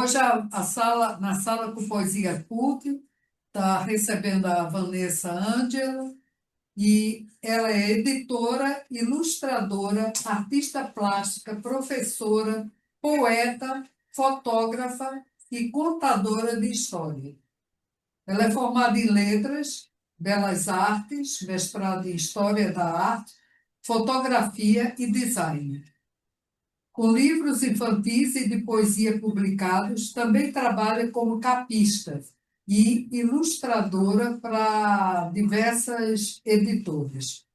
Hoje na sala com poesia cult está recebendo a Vanessa Ângela, e ela é editora, ilustradora, artista plástica, professora, poeta, fotógrafa e contadora de história. Ela é formada em letras, belas artes, mestrado em história da arte, fotografia e design. Com livros infantis e de poesia publicados, também trabalha como capista e ilustradora para diversas editoras,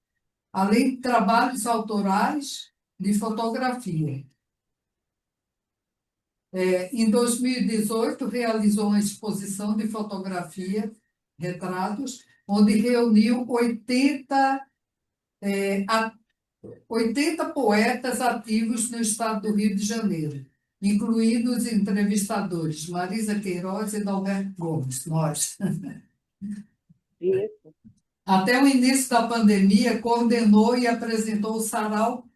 além de trabalhos autorais de fotografia. Em 2018, realizou uma exposição de fotografia, retratos, onde reuniu 80 poetas ativos no estado do Rio de Janeiro, incluindo os entrevistadores Marisa Queiroz e Dalberto Gomes, nós. Isso. Até o início da pandemia, coordenou e apresentou o Sarau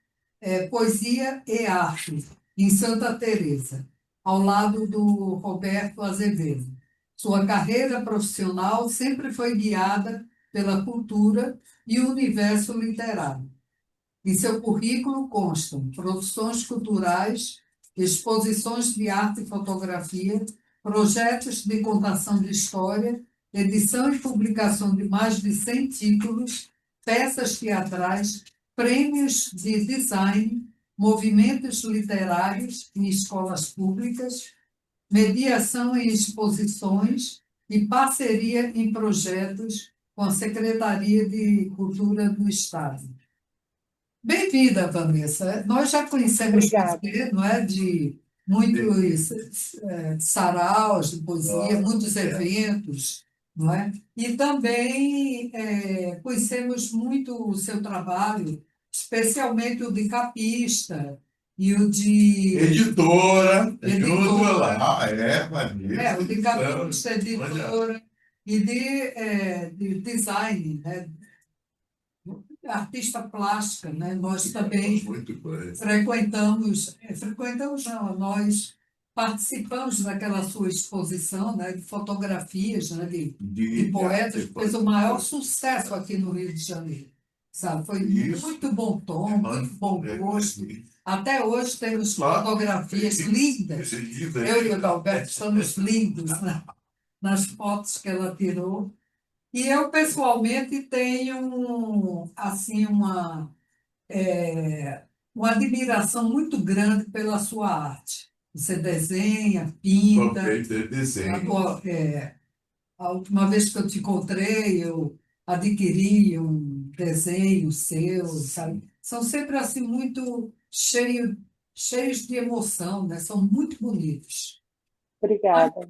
Poesia e Arte, em Santa Teresa, ao lado do Roberto Azevedo. Sua carreira profissional sempre foi guiada pela cultura e o universo literário. Em seu currículo constam produções culturais, exposições de arte e fotografia, projetos de contação de história, edição e publicação de mais de 100 títulos, peças teatrais, prêmios de design, movimentos literários em escolas públicas, mediação em exposições e parceria em projetos com a Secretaria de Cultura do Estado. Bem-vinda, Vanessa. Nós já conhecemos Obrigada. você, não é? De muitos saraus de poesia, muitos eventos, não é? E também conhecemos muito o seu trabalho, especialmente o de capista e o de Editora, junto editora, lá, Vanessa. o de capista, editora e de design, né? Artista plástica, né? Nós também Muito bem. frequentamos não, nós participamos daquela sua exposição, né, de fotografias, né, de poetas, que fez o maior sucesso aqui no Rio de Janeiro, sabe? Foi muito bom tom, muito bom gosto. Até hoje temos fotografias lindas. Eu e o Adalberto estamos lindos, né, nas fotos que ela tirou. E eu, pessoalmente, tenho assim, uma admiração muito grande pela sua arte. Você desenha, pinta. Desenho. A última vez que eu te encontrei, eu adquiri um desenho seu, sabe? São sempre assim muito cheios de emoção, né? São muito bonitos. Obrigada.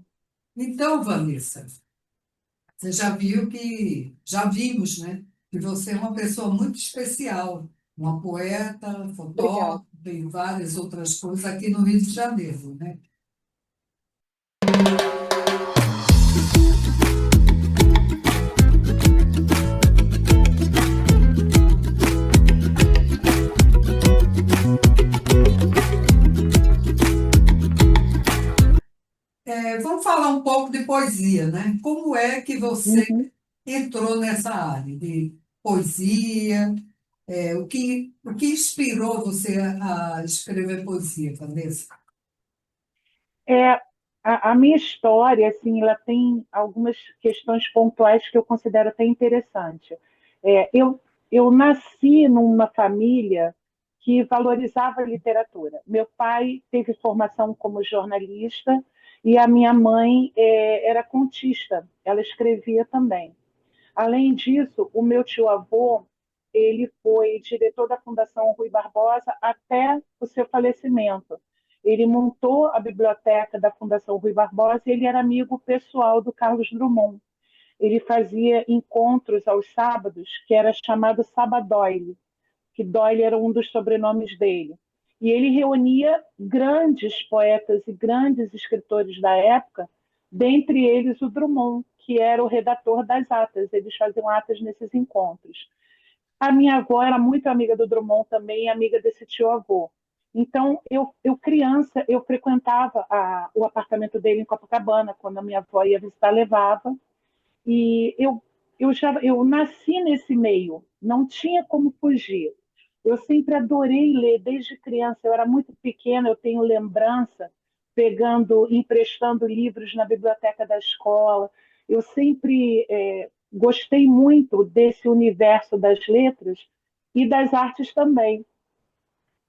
Então, Vanessa, você já vimos, né, que você é uma pessoa muito especial, uma poeta, Obrigada. fotógrafa e várias outras coisas aqui no Rio de Janeiro, né? Vamos falar um pouco de poesia, né? Como é que você entrou nessa área de poesia? O que inspirou você a escrever poesia, Vanessa? A minha história, assim, ela tem algumas questões pontuais que eu considero até interessante. Eu nasci numa família que valorizava a literatura. Meu pai teve formação como jornalista e a minha mãe era contista, ela escrevia também. Além disso, o meu tio-avô, ele foi diretor da Fundação Rui Barbosa até o seu falecimento. Ele montou a biblioteca da Fundação Rui Barbosa e ele era amigo pessoal do Carlos Drummond. Ele fazia encontros aos sábados, que era chamado Sabadoile, que Doyle era um dos sobrenomes dele. E ele reunia grandes poetas e grandes escritores da época, dentre eles o Drummond, que era o redator das atas. Eles faziam atas nesses encontros. A minha avó era muito amiga do Drummond também, amiga desse tio-avô. Então, eu criança, eu frequentava o apartamento dele em Copacabana, quando a minha avó ia visitar, levava. E eu nasci nesse meio, não tinha como fugir. Eu sempre adorei ler, desde criança. Eu era muito pequena, eu tenho lembrança emprestando livros na biblioteca da escola. Eu sempre gostei muito desse universo das letras e das artes também.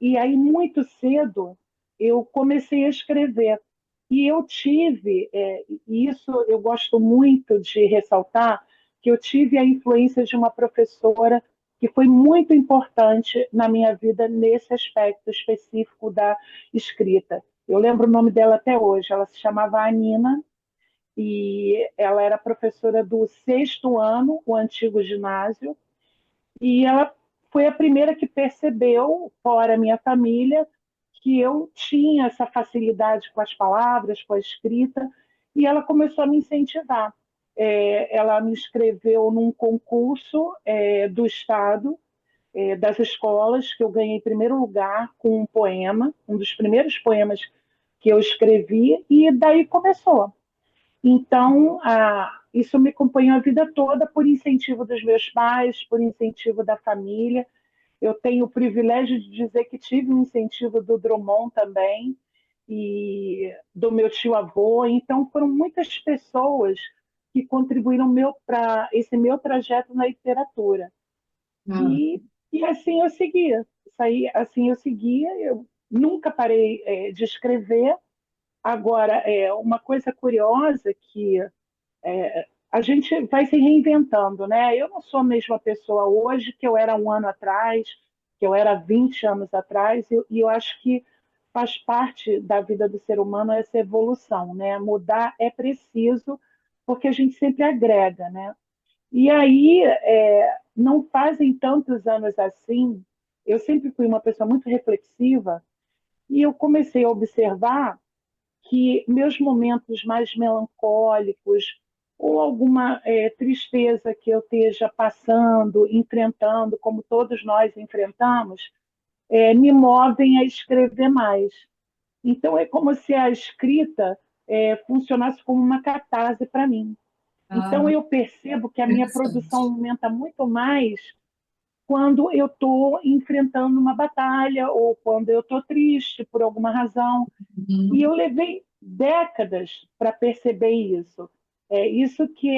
E aí, muito cedo, eu comecei a escrever. E eu tive, e isso eu gosto muito de ressaltar, que eu tive a influência de uma professora que foi muito importante na minha vida nesse aspecto específico da escrita. Eu lembro o nome dela até hoje, ela se chamava Anina, e ela era professora do sexto ano, o antigo ginásio, e ela foi a primeira que percebeu, fora a minha família, que eu tinha essa facilidade com as palavras, com a escrita, e ela começou a me incentivar. Ela me inscreveu num concurso do Estado, das escolas, que eu ganhei em primeiro lugar com um poema, um dos primeiros poemas que eu escrevi, e daí começou. Então, isso me acompanhou a vida toda por incentivo dos meus pais, por incentivo da família. Eu tenho o privilégio de dizer que tive um incentivo do Drummond também e do meu tio-avô. Então, foram muitas pessoas que contribuíram para esse meu trajeto na literatura. Ah, E assim eu seguia. Assim eu seguia. Eu nunca parei de escrever. Agora, uma coisa curiosa que a gente vai se reinventando, né? Eu não sou a mesma pessoa hoje que eu era um ano atrás, que eu era 20 anos atrás, e eu acho que faz parte da vida do ser humano essa evolução, né? Mudar é preciso, porque a gente sempre agrega, né? E aí, não fazem tantos anos assim, eu sempre fui uma pessoa muito reflexiva, e eu comecei a observar que meus momentos mais melancólicos ou alguma tristeza que eu esteja passando, enfrentando, como todos nós enfrentamos, me movem a escrever mais. Então é como se a escrita funcionasse como uma catarse para mim. Então ah, eu percebo que a minha produção interessante. aumenta muito mais quando eu estou enfrentando uma batalha ou quando eu estou triste por alguma razão. E Uhum. eu levei décadas para perceber isso. Isso que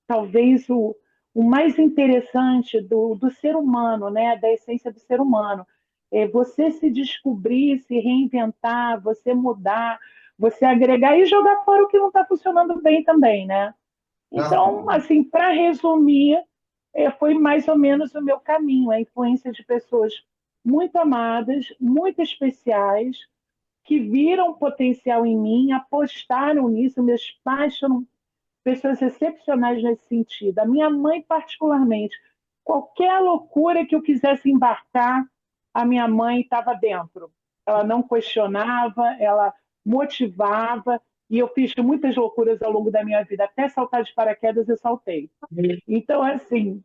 talvez o mais interessante do ser humano, né? Da essência do ser humano. É você se descobrir, se reinventar, você mudar, você agregar e jogar fora o que não está funcionando bem também, né? Tá? Então, assim, para resumir, foi mais ou menos o meu caminho, a influência de pessoas muito amadas, muito especiais, que viram potencial em mim, apostaram nisso. Meus pais foram pessoas excepcionais nesse sentido. A minha mãe, particularmente, qualquer loucura que eu quisesse embarcar, a minha mãe estava dentro. Ela não questionava, ela motivava, e eu fiz muitas loucuras ao longo da minha vida. Até saltar de paraquedas eu saltei. Então, assim,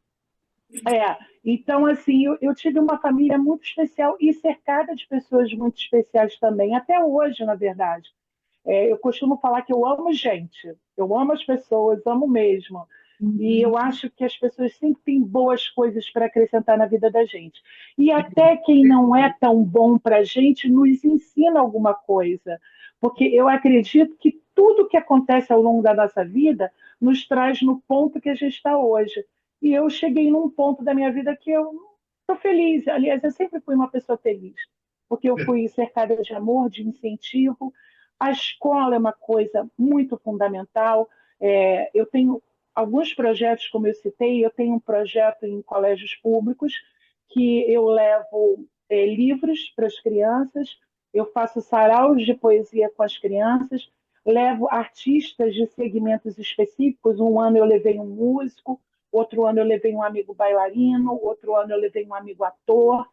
eu tive uma família muito especial e cercada de pessoas muito especiais também, até hoje, na verdade. Eu costumo falar que eu amo gente, eu amo as pessoas, amo mesmo. E eu Uhum. acho que as pessoas sempre têm boas coisas para acrescentar na vida da gente. E até quem não é tão bom para a gente nos ensina alguma coisa. Porque eu acredito que tudo que acontece ao longo da nossa vida nos traz no ponto que a gente está hoje. E eu cheguei num ponto da minha vida que eu estou feliz. Aliás, eu sempre fui uma pessoa feliz, porque eu fui cercada de amor, de incentivo. A escola é uma coisa muito fundamental. Eu tenho alguns projetos, como eu citei, eu tenho um projeto em colégios públicos que eu levo livros para as crianças, eu faço saraus de poesia com as crianças, levo artistas de segmentos específicos. Um ano eu levei um músico, outro ano eu levei um amigo bailarino, outro ano eu levei um amigo ator,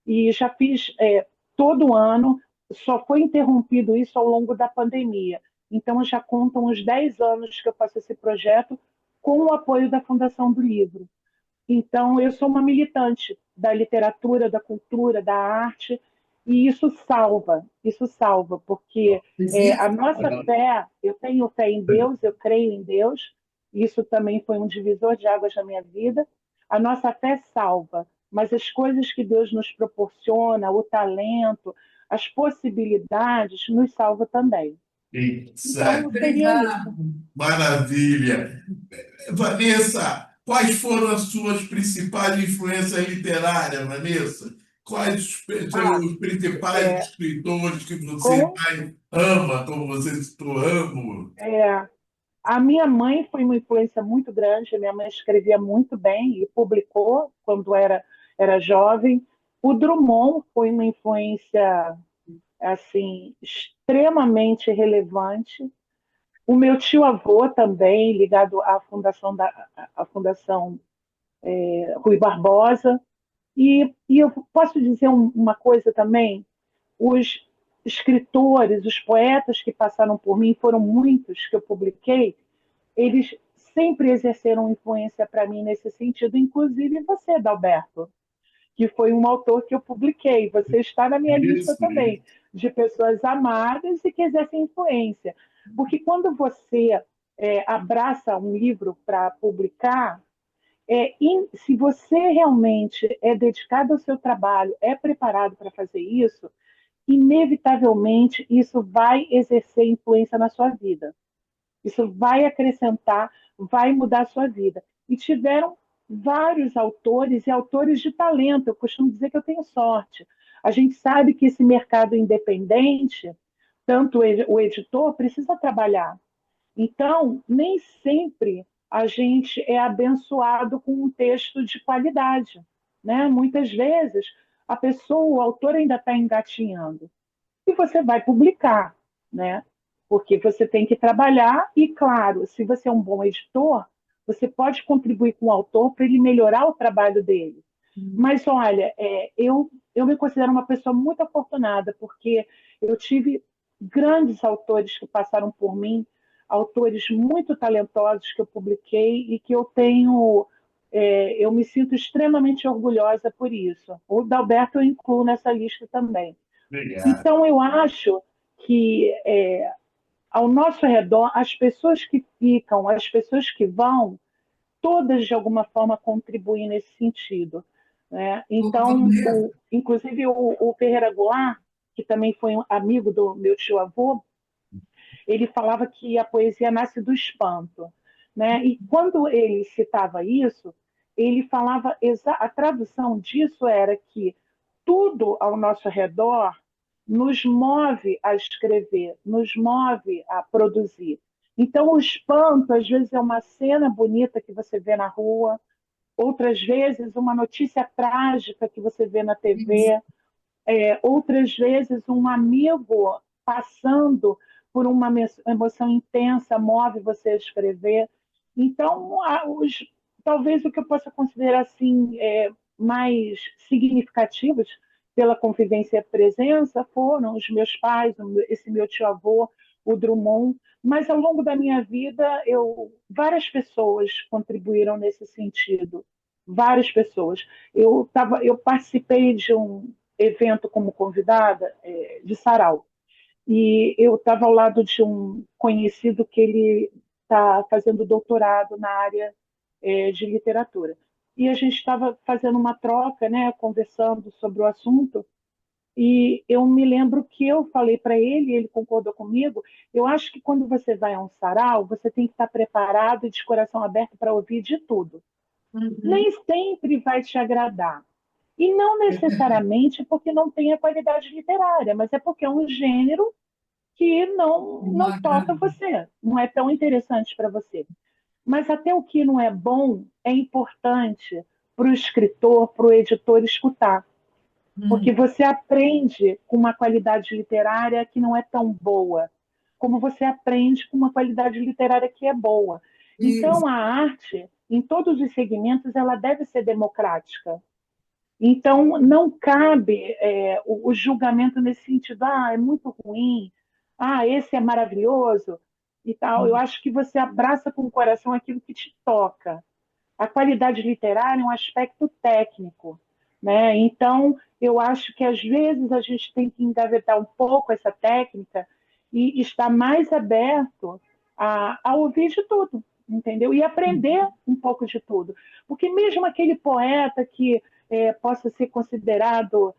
e já fiz todo ano, só foi interrompido isso ao longo da pandemia. Então, já contam uns 10 anos que eu faço esse projeto com o apoio da Fundação do Livro. Então, eu sou uma militante da literatura, da cultura, da arte, e isso salva, porque a Existe. nossa fé, eu tenho fé em Deus, eu creio em Deus, isso também foi um divisor de águas na minha vida. A nossa fé salva, mas as coisas que Deus nos proporciona, o talento, as possibilidades, nos salva também. Então, seria isso. Obrigado. Maravilha. Vanessa, quais foram as suas principais influências literárias, Vanessa? Quais são Ah, os principais é, escritores que você com, mais ama, como você citou, amo? é, a minha mãe foi uma influência muito grande. A minha mãe escrevia muito bem e publicou quando era jovem. O Drummond foi uma influência assim extremamente relevante. O meu tio-avô também, ligado à Fundação Rui Barbosa. E eu posso dizer uma coisa também: os escritores, os poetas que passaram por mim, foram muitos que eu publiquei, eles sempre exerceram influência para mim nesse sentido, inclusive você, Dalberto, que foi um autor que eu publiquei. Você está na minha lista Isso, também, isso. de pessoas amadas e que exercem influência. Porque quando você abraça um livro para publicar, se você realmente é dedicado ao seu trabalho, é preparado para fazer isso, inevitavelmente isso vai exercer influência na sua vida. Isso vai acrescentar, vai mudar a sua vida. E tiveram vários autores e autores de talento. Eu costumo dizer que eu tenho sorte. A gente sabe que esse mercado independente, tanto o editor, precisa trabalhar. Então, nem sempre a gente é abençoado com um texto de qualidade, né? Muitas vezes a pessoa, o autor ainda está engatinhando e você vai publicar, né? Porque você tem que trabalhar e, claro, se você é um bom editor, você pode contribuir com o autor para ele melhorar o trabalho dele. Mas, olha, eu me considero uma pessoa muito afortunada, porque eu tive grandes autores que passaram por mim, autores muito talentosos que eu publiquei e que eu tenho, eu me sinto extremamente orgulhosa por isso. O Dalberto eu incluo nessa lista também. Obrigado. Então, eu acho que ao nosso redor, as pessoas que ficam, as pessoas que vão, todas de alguma forma contribuem nesse sentido, né? Então, Vanessa, inclusive o Ferreira Goulart, que também foi um amigo do meu tio-avô, ele falava que a poesia nasce do espanto, né? E quando ele citava isso, ele falava, a tradução disso era que tudo ao nosso redor nos move a escrever, nos move a produzir. Então, o espanto, às vezes, é uma cena bonita que você vê na rua, outras vezes, uma notícia trágica que você vê na isso. TV, outras vezes, um amigo passando por uma emoção intensa move você a escrever. Então, talvez o que eu possa considerar assim, mais significativos pela convivência e presença foram os meus pais, esse meu tio-avô, o Drummond, mas ao longo da minha vida várias pessoas contribuíram nesse sentido, várias pessoas. Eu participei de um evento como convidada de sarau. E eu estava ao lado de um conhecido que ele está fazendo doutorado na área de literatura. E a gente estava fazendo uma troca, né, conversando sobre o assunto, e eu me lembro que eu falei para ele, ele concordou comigo, eu acho que quando você vai a um sarau, você tem que estar preparado e de coração aberto para ouvir de tudo. Uhum. Nem sempre vai te agradar, e não necessariamente porque não tem a qualidade literária, mas é porque é um gênero que não Uma toca grande. você, não é tão interessante para você. Mas até o que não é bom é importante para o escritor, para o editor escutar, porque Hum. você aprende com uma qualidade literária que não é tão boa, como você aprende com uma qualidade literária que é boa. Isso. Então, a arte, em todos os segmentos, ela deve ser democrática. Então, não cabe o julgamento nesse sentido, é muito ruim, esse é maravilhoso e tal. Eu acho que você abraça com o coração aquilo que te toca. A qualidade literária é um aspecto técnico, né? Então, eu acho que às vezes a gente tem que engavetar um pouco essa técnica e estar mais aberto a ouvir de tudo, entendeu? E aprender um pouco de tudo. Porque mesmo aquele poeta que possa ser considerado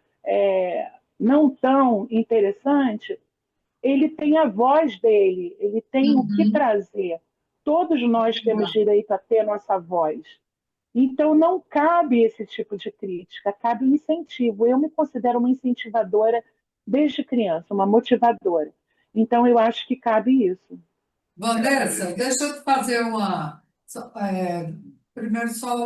não tão interessante, ele tem a voz dele, ele tem o que Uhum. trazer. Todos nós temos direito a ter nossa voz. Então, não cabe esse tipo de crítica, cabe um incentivo. Eu me considero uma incentivadora desde criança, uma motivadora. Então, eu acho que cabe isso. Vanessa, deixa eu te fazer primeiro só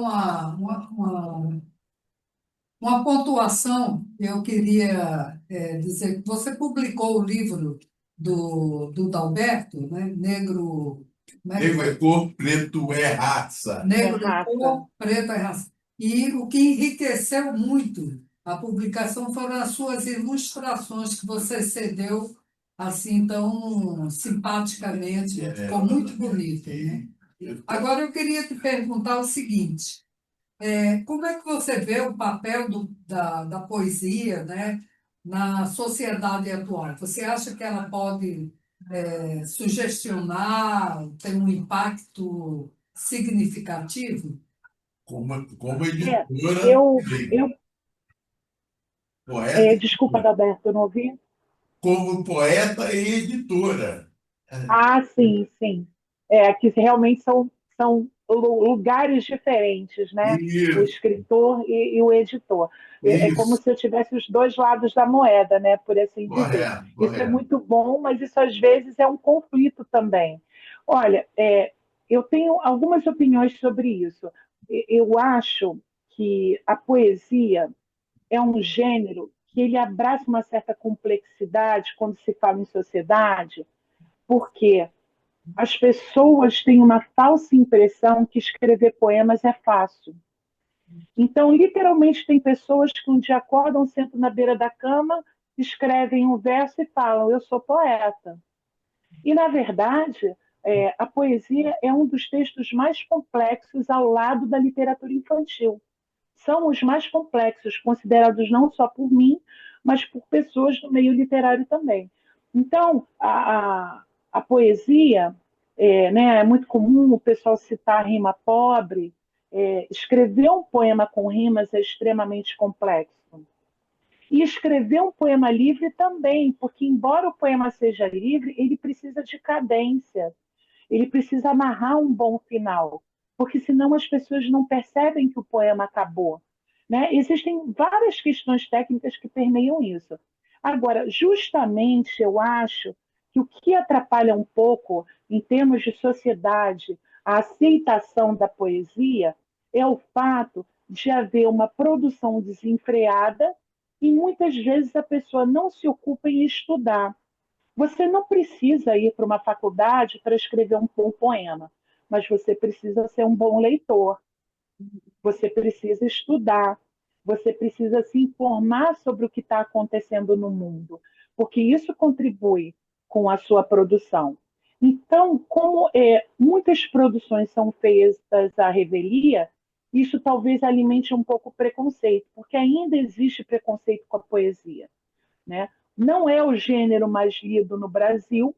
uma pontuação. Eu queria dizer que você publicou o livro do Dalberto, né? Negro, como é que Negro foi? é cor, preto é raça. É Negro é raça. cor, preto é raça. E o que enriqueceu muito a publicação foram as suas ilustrações que você cedeu assim tão simpaticamente. Ficou muito bonito, né? Agora eu queria te perguntar o seguinte: como é que você vê o papel da poesia, né, na sociedade atual? Você acha que ela pode sugestionar, ter um impacto significativo? Como É, editora, eu, sim. eu Poeta, e desculpa, editora. Adalberto, eu não ouvi? Como poeta e editora. Ah, sim, sim. Que realmente são lugares diferentes, né? O Isso, escritor e o editor. É como isso. se eu tivesse os dois lados da moeda, né? Por assim dizer. Correto, Isso é correto. muito bom, mas isso às vezes é um conflito também. Olha, eu tenho algumas opiniões sobre isso. Eu acho que a poesia é um gênero que ele abraça uma certa complexidade quando se fala em sociedade, porque as pessoas têm uma falsa impressão que escrever poemas é fácil. Então, literalmente, tem pessoas que um dia acordam, sentam na beira da cama, escrevem um verso e falam: Eu sou poeta. E, na verdade, a poesia é um dos textos mais complexos ao lado da literatura infantil. São os mais complexos, considerados não só por mim, mas por pessoas do meio literário também. Então, a poesia, né, é muito comum o pessoal citar rima pobre. Escrever um poema com rimas é extremamente complexo. E escrever um poema livre também, porque, embora o poema seja livre, ele precisa de cadência, ele precisa amarrar um bom final, porque senão as pessoas não percebem que o poema acabou. Né? Existem várias questões técnicas que permeiam isso. Agora, justamente eu acho que o que atrapalha um pouco, em termos de sociedade, a aceitação da poesia é o fato de haver uma produção desenfreada e muitas vezes a pessoa não se ocupa em estudar. Você não precisa ir para uma faculdade para escrever um bom poema, mas você precisa ser um bom leitor, você precisa estudar, você precisa se informar sobre o que está acontecendo no mundo, porque isso contribui com a sua produção. Então, como muitas produções são feitas à revelia, isso talvez alimente um pouco o preconceito, porque ainda existe preconceito com a poesia, né? Não é o gênero mais lido no Brasil.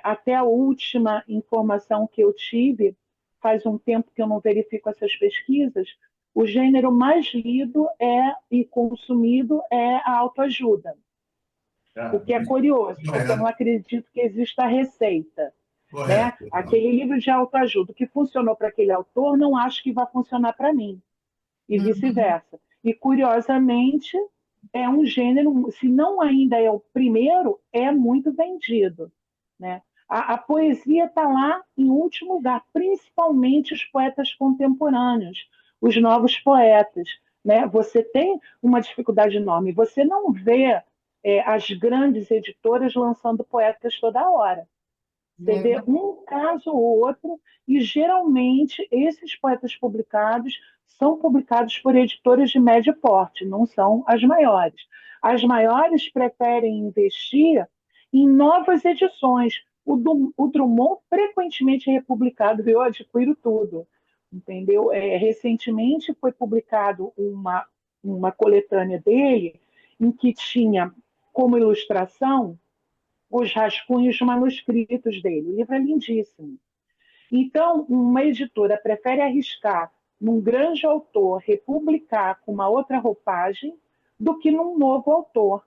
Até a última informação que eu tive, faz um tempo que eu não verifico essas pesquisas, o gênero mais lido e consumido é a autoajuda. O Ah, que é curioso, porque eu não correto, acredito que exista receita. Né? correto. Aquele livro de autoajuda, o que funcionou para aquele autor, não acho que vai funcionar para mim e Uhum. vice-versa. E, curiosamente, é um gênero, se não ainda é o primeiro, é muito vendido. Né? A poesia está lá em último lugar, principalmente os poetas contemporâneos, os novos poetas. Né? Você tem uma dificuldade enorme, você não vê as grandes editoras lançando poetas toda hora. Você vê É, um caso ou outro, e geralmente esses poetas publicados são publicados por editoras de médio porte, não são as maiores. As maiores preferem investir em novas edições. O Drummond frequentemente é republicado, eu adquiro tudo. Entendeu? Recentemente foi publicado uma uma coletânea dele, em que tinha como ilustração os rascunhos manuscritos dele. O livro é lindíssimo. Então, uma editora prefere arriscar num grande autor republicar com uma outra roupagem do que num novo autor.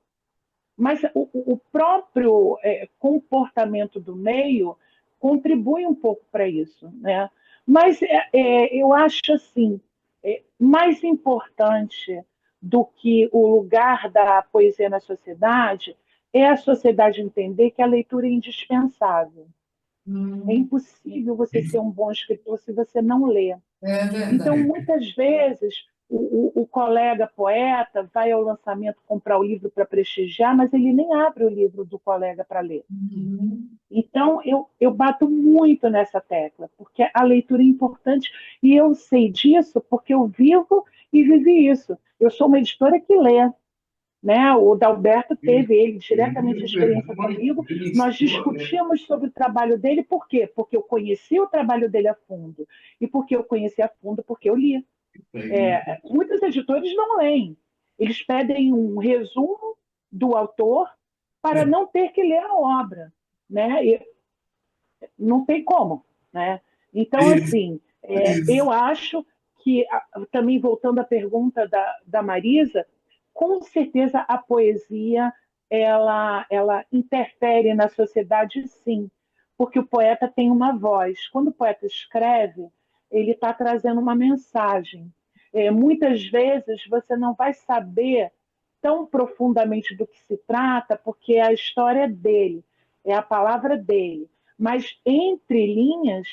Mas o próprio comportamento do meio contribui um pouco para isso, né? Mas eu acho assim, mais importante do que o lugar da poesia na sociedade é a sociedade entender que a leitura é indispensável. É impossível você ser um bom escritor se você não lê. É Então, verdade. muitas vezes, o colega poeta vai ao lançamento comprar o livro para prestigiar, mas ele nem abre o livro do colega para ler. Uhum. Então, eu bato muito nessa tecla, porque a leitura é importante e eu sei disso porque eu vivo e vivi isso. Eu sou uma editora que lê, né? O Dalberto teve ele diretamente a experiência comigo. Nós discutíamos sobre o trabalho dele, por quê? Porque eu conheci o trabalho dele a fundo. E porque eu conheci a fundo, porque eu li. Muitos editores não leem. Eles pedem um resumo do autor para não ter que ler a obra, né? E não tem como, né? Então, Isso, assim, isso. eu acho que, também voltando à pergunta da Marisa, com certeza a poesia ela interfere na sociedade, sim, porque o poeta tem uma voz. Quando o poeta escreve, ele está trazendo uma mensagem. Muitas vezes você não vai saber tão profundamente do que se trata, porque a história é dele, é a palavra dele. Mas entre linhas,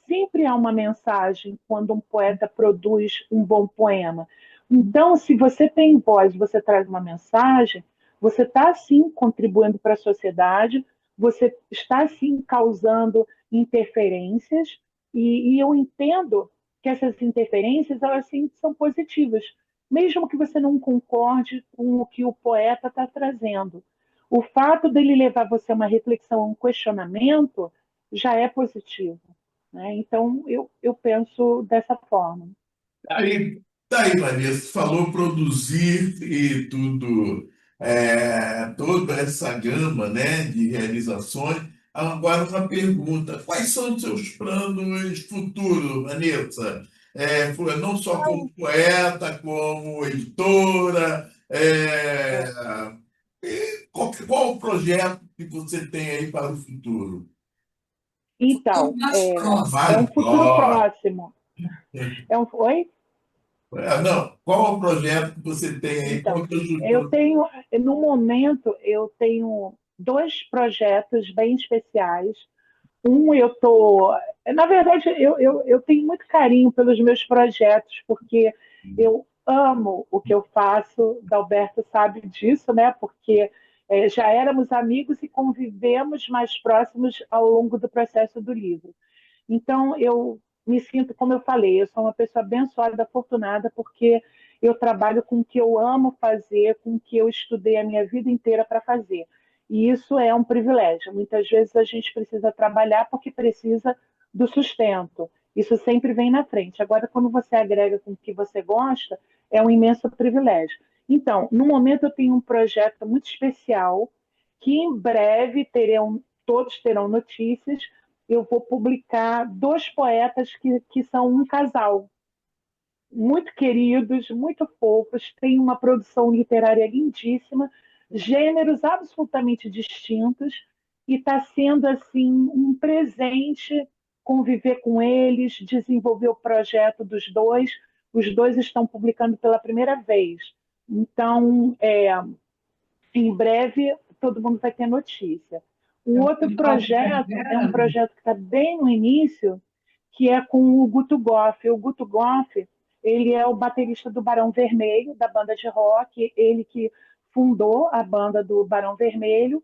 sempre há uma mensagem quando um poeta produz um bom poema. Então, se você tem voz, você traz uma mensagem, você está sim contribuindo para a sociedade, você está sim causando interferências, e eu entendo que essas interferências elas sim são positivas, mesmo que você não concorde com o que o poeta está trazendo. O fato dele levar você a uma reflexão, um questionamento, já é positivo, né? Então, eu penso dessa forma. Aí, daí, Vanessa, falou produzir e tudo, toda essa gama, né, de realizações. Agora, uma pergunta: quais são os seus planos futuros, Vanessa? Não só como poeta, como editora, qual o projeto que você tem aí para o futuro? Futuro Então, mais é próximo. um futuro Maior. próximo. Oi? Não, qual é o projeto que você tem aí? Qual Então, é o teu eu futuro? tenho, no momento, eu tenho dois projetos bem especiais. Eu estou. Na verdade, eu tenho muito carinho pelos meus projetos, porque eu amo o que eu faço. Dalberto sabe disso, né? Porque já éramos amigos e convivemos mais próximos ao longo do processo do livro. Então, eu me sinto, como eu falei, eu sou uma pessoa abençoada, afortunada, porque eu trabalho com o que eu amo fazer, com o que eu estudei a minha vida inteira para fazer. E isso é um privilégio. Muitas vezes a gente precisa trabalhar porque precisa do sustento. Isso sempre vem na frente. Agora, quando você agrega com o que você gosta, é um imenso privilégio. Então, no momento, eu tenho um projeto muito especial que em breve todos terão notícias. Eu vou publicar dois poetas que são um casal, muito queridos, muito fofos, têm uma produção literária lindíssima, gêneros absolutamente distintos, e está sendo assim um presente conviver com eles, desenvolver o projeto dos dois. Os dois estão publicando pela primeira vez. Então, em breve, todo mundo vai ter notícia. O outro projeto é um projeto que está bem no início, que é com o Guto Goff. O Guto Goff, ele é o baterista do Barão Vermelho, da banda de rock, ele que fundou a banda do Barão Vermelho.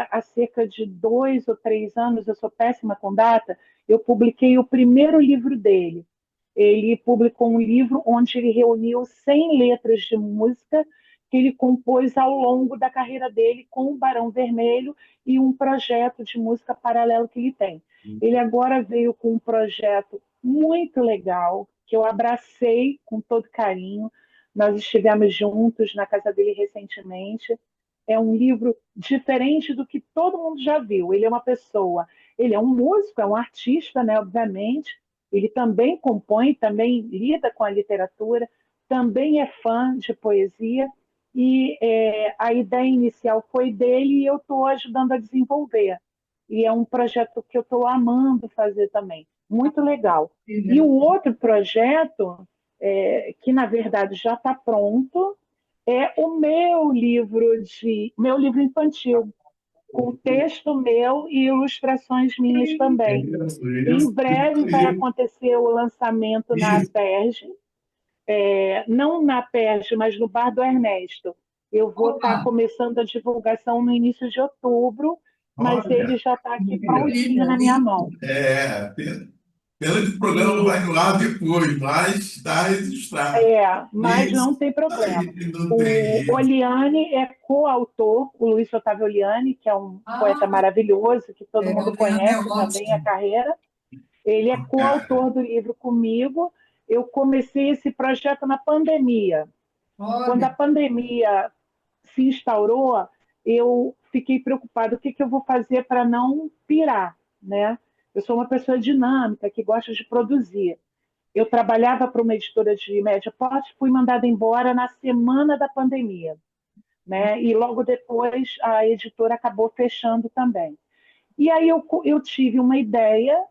Há cerca de 2 ou 3 anos, eu sou péssima com data, eu publiquei o primeiro livro dele. Ele publicou um livro onde ele reuniu 100 letras de música que ele compôs ao longo da carreira dele com o Barão Vermelho e um projeto de música paralelo que ele tem. Ele agora veio com um projeto muito legal, que eu abracei com todo carinho, Nós estivemos juntos na casa dele recentemente. É um livro diferente do que todo mundo já viu. Ele é uma pessoa, ele é um músico, é um artista, né, obviamente. Ele também compõe, também lida com a literatura, também é fã de poesia. E a ideia inicial foi dele e eu estou ajudando a desenvolver. E é um projeto que eu estou amando fazer também. Muito legal. E o outro projeto, que na verdade já está pronto, é o meu livro infantil, com texto meu e ilustrações minhas também. Em breve vai acontecer o lançamento na Isso. Aperj, não na Aperj, mas no Bar do Ernesto. Eu vou estar Opa, começando a divulgação no início de outubro, mas ele Olha, já está aqui prontinho maravilha, na minha lindo. mão. pena que o programa E vai no ar depois, mas está registrado. mas não Isso, tem problema. aí não O tem isso. Oliane é coautor, o Luiz Otávio Oliane, que é um poeta Ah, maravilhoso, que todo o mundo Leandro é conhece também a ótimo. carreira. Ele é Cara, coautor do livro comigo. Eu comecei esse projeto na pandemia. Quando Olha, a pandemia se instaurou, eu fiquei preocupada, o que que eu vou fazer para não pirar, né? Eu sou uma pessoa dinâmica, que gosta de produzir. Eu trabalhava para uma editora de média porte, fui mandada embora na semana da pandemia, né? E logo depois a editora acabou fechando também. E aí eu tive uma ideia,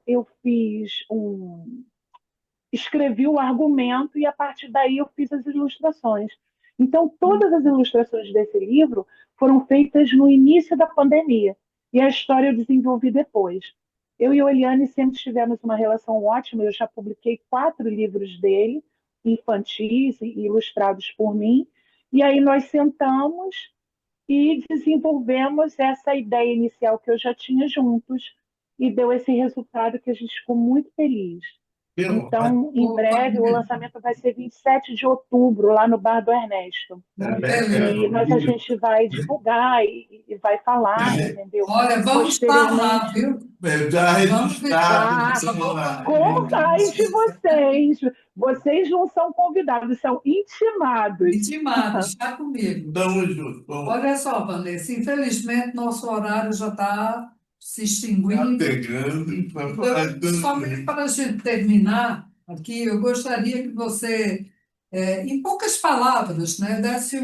escrevi o argumento e a partir daí eu fiz as ilustrações. Então todas as ilustrações desse livro foram feitas no início da pandemia e a história eu desenvolvi depois. Eu e a Eliane sempre tivemos uma relação ótima. Eu já publiquei 4 livros dele, infantis e ilustrados por mim. E aí nós sentamos e desenvolvemos essa ideia inicial que eu já tinha juntos e deu esse resultado que a gente ficou muito feliz. pelo, Então, em opa, breve, o lançamento vai ser 27 de outubro, lá no Bar do Ernesto. E beleza. a gente vai divulgar e vai falar, entendeu? Olha, vamos estar lá, Posteriormente, viu? já Vamos registrado, visitar. ah, vamos lá. com mais de vocês. Vocês não são convidados, são intimados. Intimado, está comigo. Tamo junto. Vamos Olha só, Vanessa, infelizmente nosso horário já está se já extinguindo. pegando para falar Então, de tanto somente para a gente terminar aqui, eu gostaria que você, em poucas palavras, né, desse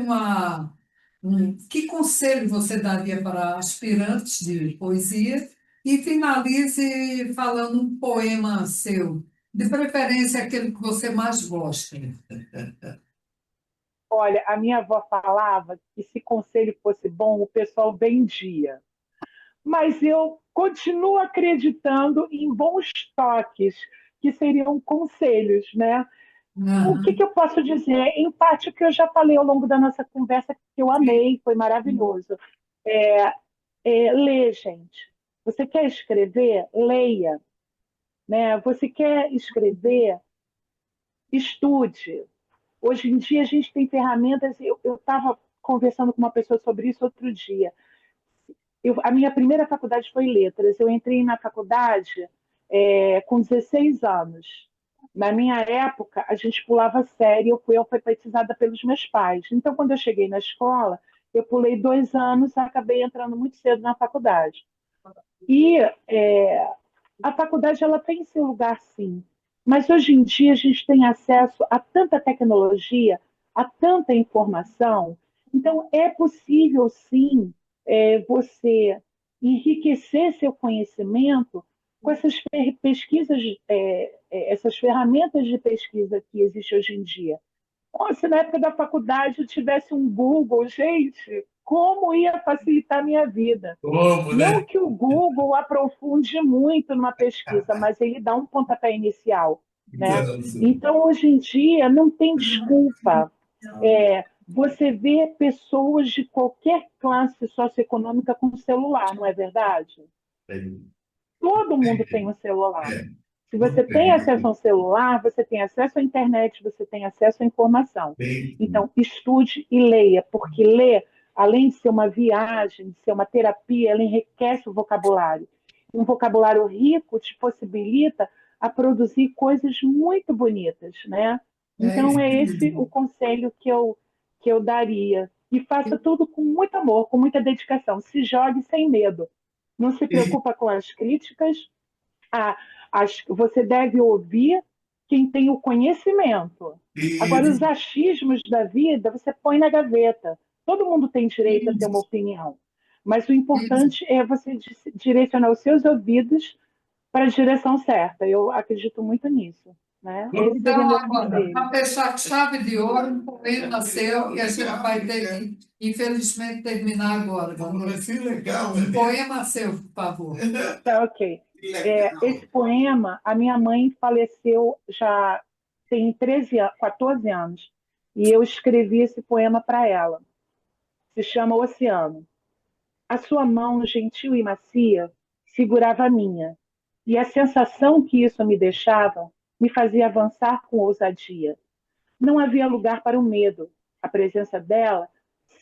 que conselho você daria para aspirantes de poesia e finalize falando um poema seu, de preferência aquele que você mais gosta. Olha, a minha avó falava que se conselho fosse bom, o pessoal vendia. Mas eu continuo acreditando em bons toques, que seriam conselhos, né? O que Aham, eu posso dizer? Em parte, o que eu já falei ao longo da nossa conversa, que eu sim. amei, foi maravilhoso. Ler, gente. Você quer escrever? Leia. Né? Você quer escrever? Estude. Hoje em dia, a gente tem ferramentas. Eu estava conversando com uma pessoa sobre isso outro dia. A minha primeira faculdade foi letras. Eu entrei na faculdade com 16 anos. Na minha época, a gente pulava série, eu fui alfabetizada pelos meus pais. Então, quando eu cheguei na escola, eu pulei 2 anos e acabei entrando muito cedo na faculdade. E a faculdade ela tem seu lugar, sim. Mas hoje em dia a gente tem acesso a tanta tecnologia, a tanta informação. Então, é possível, sim, você enriquecer seu conhecimento com essas pesquisas, essas ferramentas de pesquisa que existem hoje em dia. Oh, se na época da faculdade eu tivesse um Google, gente, como ia facilitar a minha vida? como, Não né? que o Google aprofunde muito numa pesquisa, mas ele dá um pontapé inicial, né? Então, Então, hoje em dia, não tem desculpa. Você vê pessoas de qualquer classe socioeconômica com celular, não é verdade? tem, Todo mundo tem tem, um celular. é, Se não você tem acesso tem, a um celular, você tem acesso à internet, você tem acesso à informação. tem, Então, estude e leia, porque ler, além de ser uma viagem, de ser uma terapia, ela enriquece o vocabulário. Um vocabulário rico te possibilita a produzir coisas muito bonitas, né? É Então, isso é esse o mesmo. conselho que eu daria. E faça tudo com muito amor, com muita dedicação. Se jogue sem medo. Não se E, preocupa com as críticas. Ah, você deve ouvir quem tem o conhecimento. Agora, os e, achismos da vida, você põe na gaveta. Todo mundo tem direito a ter uma Isso, opinião. Mas o isso. importante é você direcionar os seus ouvidos para a direção certa. Eu acredito muito nisso, né? Esse seria Então, meu agora, conselho. para fechar com chave de ouro, um poema seu, e a gente vai ter que, infelizmente, terminar agora. vai ser legal, Um né? poema seu, por favor. Tá, ok. Que legal. Esse poema, a minha mãe faleceu já tem 14 anos, e eu escrevi esse poema para ela. Se chama Oceano. A sua mão, gentil e macia, segurava a minha, e a sensação que isso me deixava me fazia avançar com ousadia. Não havia lugar para o medo. A presença dela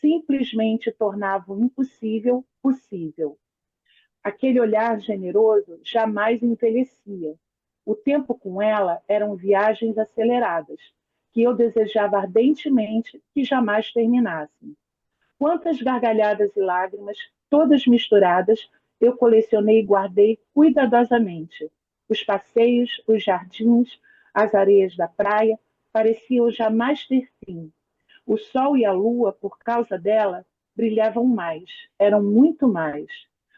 simplesmente tornava o impossível possível. Aquele olhar generoso jamais envelhecia. O tempo com ela eram viagens aceleradas, que eu desejava ardentemente que jamais terminassem. Quantas gargalhadas e lágrimas, todas misturadas, eu colecionei e guardei cuidadosamente. Os passeios, os jardins, as areias da praia pareciam jamais ter fim. O sol e a lua, por causa dela, brilhavam mais, eram muito mais.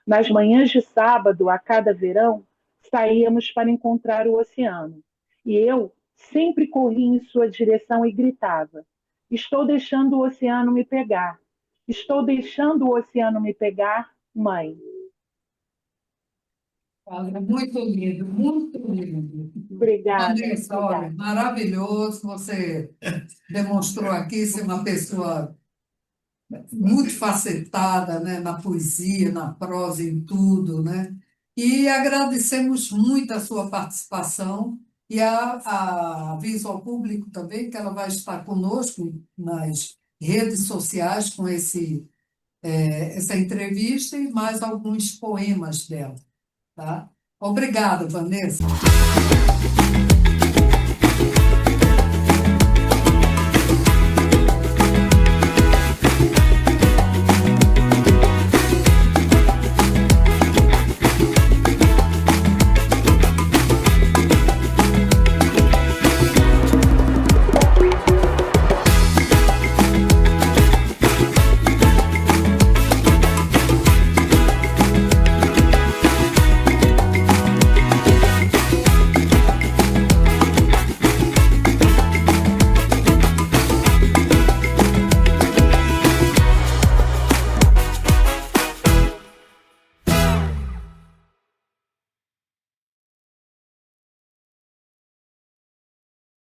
Nas manhãs de sábado, a cada verão, saíamos para encontrar o oceano. E eu sempre corri em sua direção e gritava: Estou deixando o oceano me pegar. Estou deixando o oceano me pegar, mãe. Olha, muito lindo, muito lindo. Obrigada, Vanessa, olha, obrigada. maravilhoso. Você demonstrou aqui ser uma pessoa muito facetada, né, na poesia, na prosa, em tudo, né? E agradecemos muito a sua participação e aviso ao público também que ela vai estar conosco nas redes sociais com essa entrevista e mais alguns poemas dela, tá? Obrigada, Vanessa.